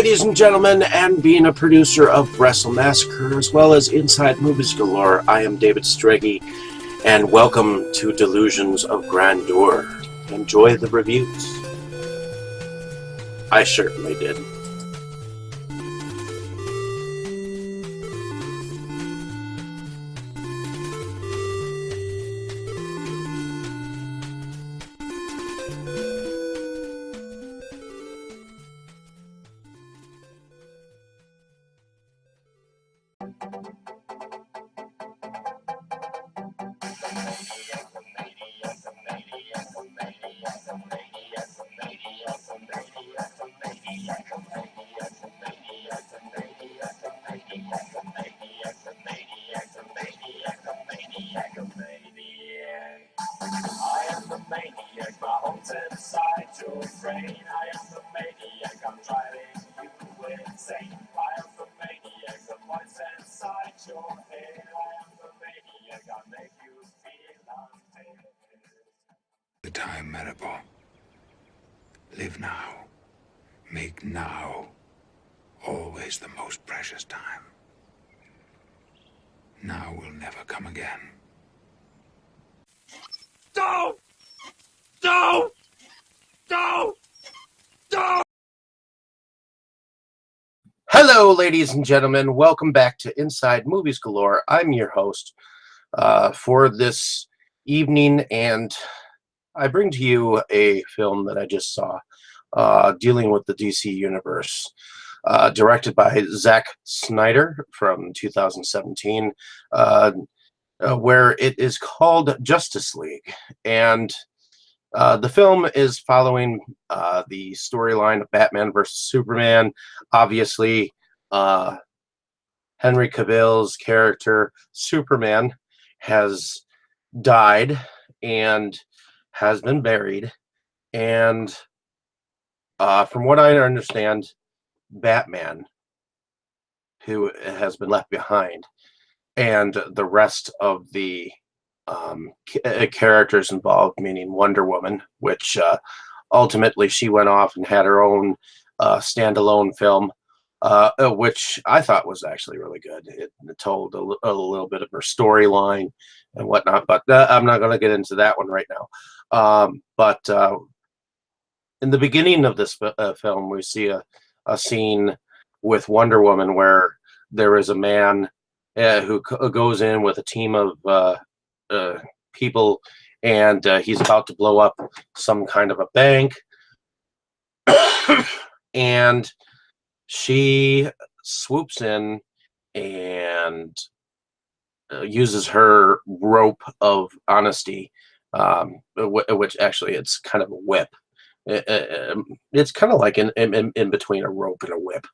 ladies and gentlemen, and being a producer of Wrestle Massacre as well as Inside Movies Galore, I am David Strege, and welcome to Delusions of Grandeur. Enjoy the reviews. I certainly did. The time metaphor. Live now. Make now always the most precious time. Now will never come again. Don't! Don't! Don't! Don't! Hello, ladies and gentlemen. Welcome back to Inside Movies Galore. I'm your host for this evening, and I bring to you a film that I just saw dealing with the DC Universe, directed by Zack Snyder from 2017, where it is called Justice League. And the film is following the storyline of Batman versus Superman. Obviously, Henry Cavill's character, Superman, has died and has been buried, and from what I understand, Batman, who has been left behind, and the rest of the characters involved, meaning Wonder Woman, which ultimately she went off and had her own standalone film, which I thought was actually really good. It told a little bit of her storyline and whatnot, but I'm not going to get into that one right now. But in the beginning of this film, we see a scene with Wonder Woman where there is a man who goes in with a team of people, and he's about to blow up some kind of a bank. And she swoops in and uses her rope of honesty, which actually it's kind of a whip. It's kind of like in between a rope and a whip.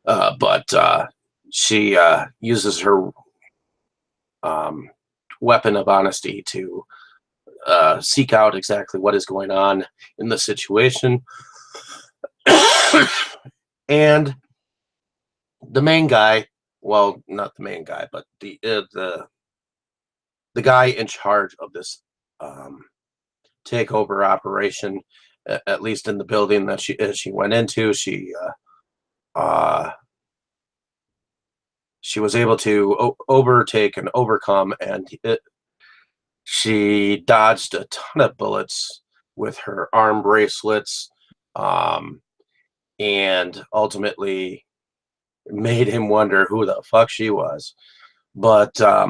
But she uses her weapon of honesty to seek out exactly what is going on in the situation. And the main guy, well, not the main guy, but the guy in charge of this takeover operation, at least in the building that she went into, she was able to overtake and overcome, and she dodged a ton of bullets with her arm bracelets, and ultimately made him wonder who the fuck she was. But I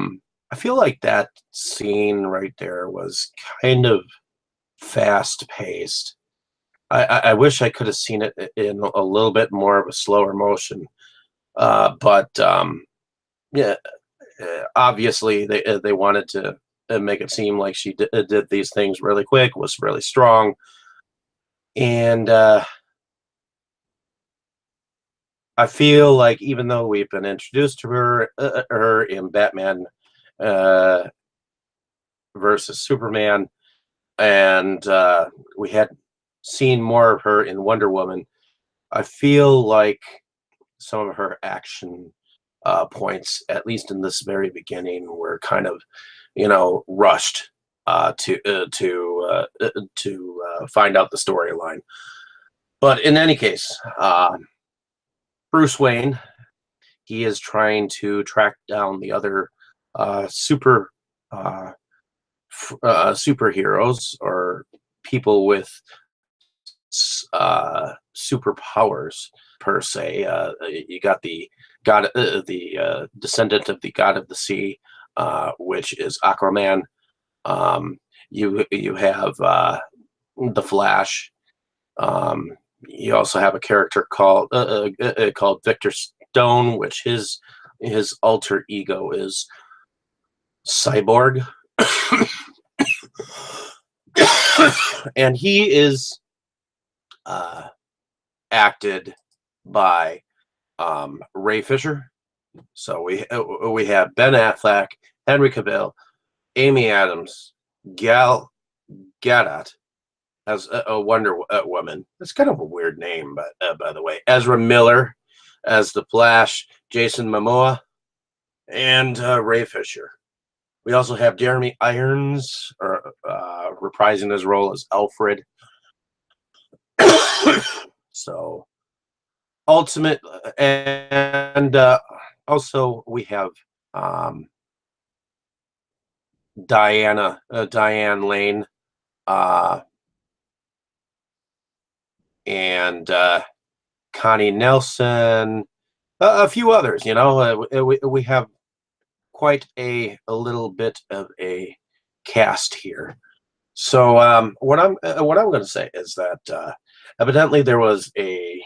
feel like that scene right there was kind of fast-paced. I wish I could have seen it in a little bit more of a slower motion. But yeah, obviously they wanted to make it seem like she did these things really quick, was really strong, and I feel like even though we've been introduced to her in Batman versus Superman, and we had seen more of her in Wonder Woman, I feel like some of her action points, at least in this very beginning, were kind of, rushed to find out the storyline. But in any case, Bruce Wayne, he is trying to track down the other super superheroes or people with superpowers per se. You got the descendant of the god of the sea, which is Aquaman. You have the Flash. You also have a character called Victor Stone, which his alter ego is Cyborg. And he is acted by Ray Fisher. So we have Ben Affleck, Henry Cavill, Amy Adams, Gal Gadot as a Wonder Woman. That's kind of a weird name, but by the way, Ezra Miller as the Flash, Jason Momoa, and Ray Fisher. We also have Jeremy Irons reprising his role as Alfred. So, ultimate, and also we have Diane Lane, and Connie Nelson, a few others. You know, we have quite a little bit of a cast here. So what I'm going to say is that evidently there was a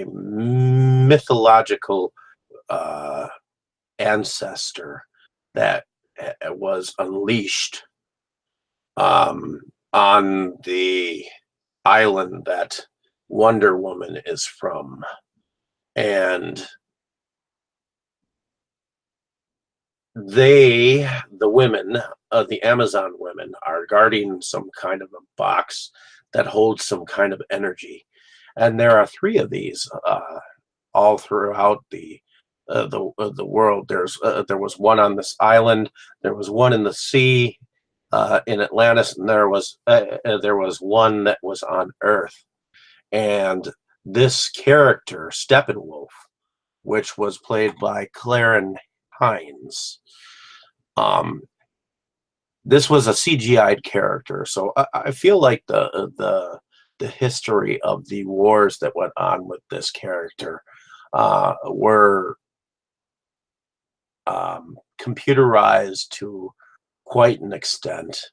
mythological ancestor that was unleashed on the island that Wonder Woman is from, and the women, the Amazon women, are guarding some kind of a box that holds some kind of energy, and there are three of these all throughout the world. There was one on this island, there was one in the sea in Atlantis, and there was one that was on Earth. And this character, Steppenwolf, which was played by Claren Hines, this was a CGI'd character. So I feel like the history of the wars that went on with this character were computerized to quite an extent,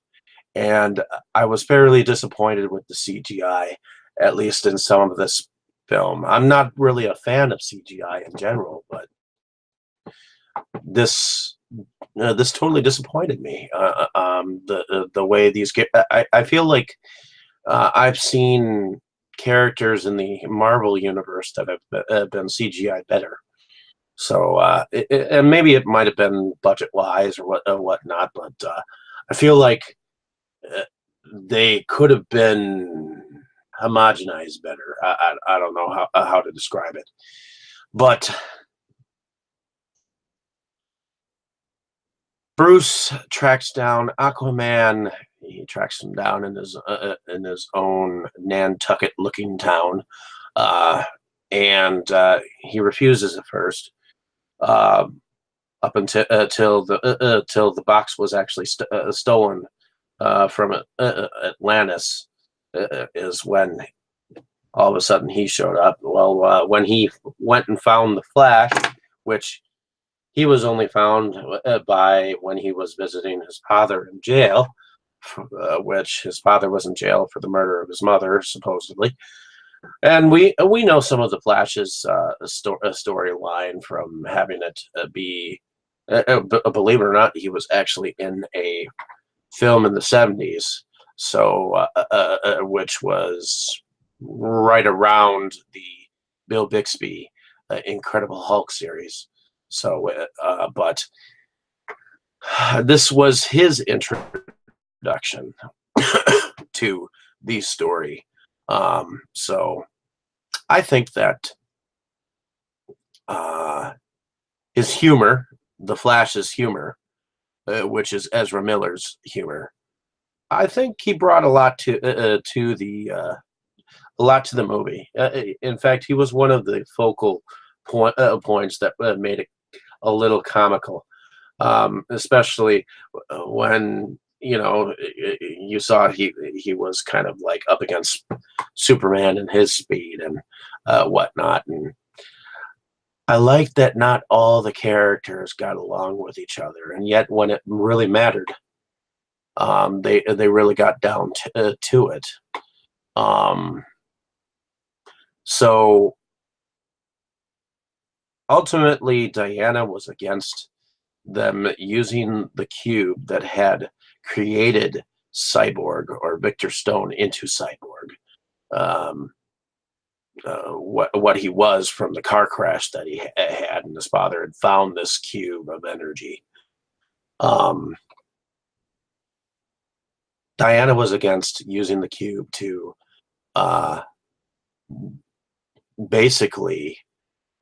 and I was fairly disappointed with the CGI, at least in some of this film. I'm not really a fan of CGI in general, but this totally disappointed me. The way these get, I feel like I've seen characters in the Marvel universe that have been CGI better. So and maybe it might have been budget wise or whatnot, but I feel like they could have been homogenized better. I don't know how to describe it, but Bruce tracks down Aquaman. He tracks him down in his own Nantucket-looking town, and he refuses at first, up until till the box was actually stolen from Atlantis. Is when all of a sudden he showed up. Well, when he went and found the Flash, which he was only found by when he was visiting his father in jail, which his father was in jail for the murder of his mother, supposedly. And we know some of the Flash's storyline from having it be, believe it or not, he was actually in a film in the 70s, so which was right around the Bill Bixby Incredible Hulk series. So, but this was his introduction to the story. So I think that his humor, the Flash's humor, which is Ezra Miller's humor, I think he brought a lot to the a lot to the movie. In fact, he was one of the focal points that made it a little comical, especially when you saw he was kind of like up against Superman and his speed and whatnot. And I liked that not all the characters got along with each other, and yet when it really mattered, they really got down to it. Um, so ultimately, Diana was against them using the cube that had created Cyborg or Victor Stone into Cyborg. Um, what he was from the car crash that he had, and his father had found this cube of energy. Um, Diana was against using the cube to uh, basically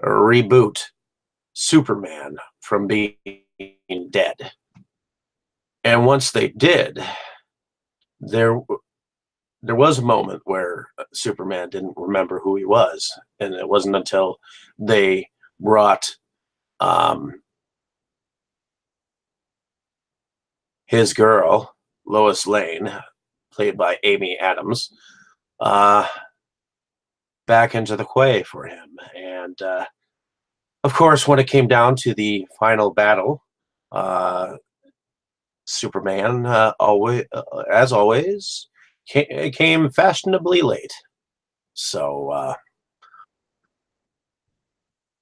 reboot Superman from being dead. And once they did, there there was a moment where Superman didn't remember who he was, and it wasn't until they brought um, his girl Lois Lane, played by Amy Adams, uh, back into the quay for him. And of course, when it came down to the final battle, uh, Superman, as always, came fashionably late. So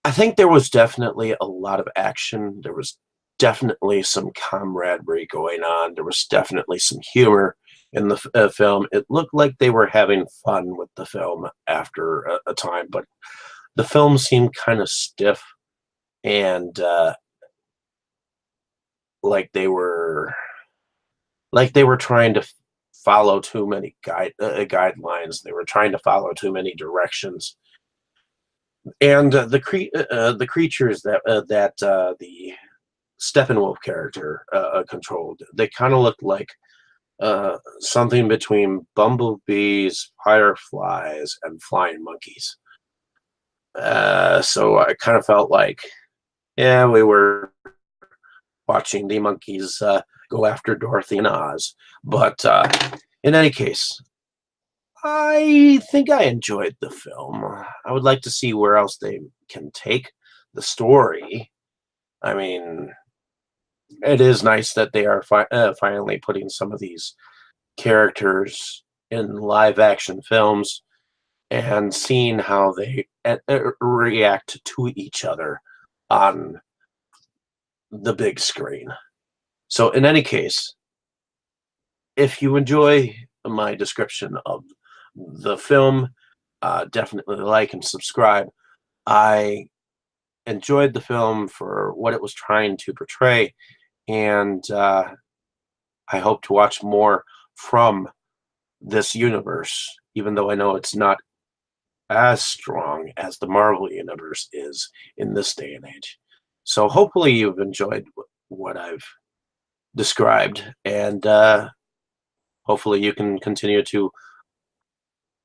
I think there was definitely a lot of action. There was definitely some camaraderie going on. There was definitely some humor in the film. It looked like they were having fun with the film after a time, but the film seemed kind of stiff and like they were trying to follow too many guidelines. They were trying to follow too many directions, and the creatures that the Steppenwolf character controlled, they kind of looked like something between bumblebees, fireflies, and flying monkeys. So I kind of felt like, yeah, we were watching the monkeys go after Dorothy and Oz. But in any case, I think I enjoyed the film. I would like to see where else they can take the story. I mean, it is nice that they are finally putting some of these characters in live action films and seeing how they react to each other on the big screen. So, in any case, if you enjoy my description of the film, definitely like and subscribe. I enjoyed the film for what it was trying to portray, and I hope to watch more from this universe, even though I know it's not as strong as the Marvel universe is in this day and age. So hopefully you've enjoyed what I've described, and hopefully you can continue to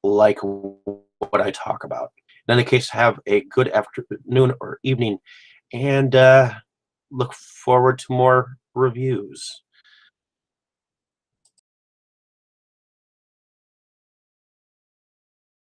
like what I talk about. In any case, have a good afternoon or evening, and look forward to more reviews.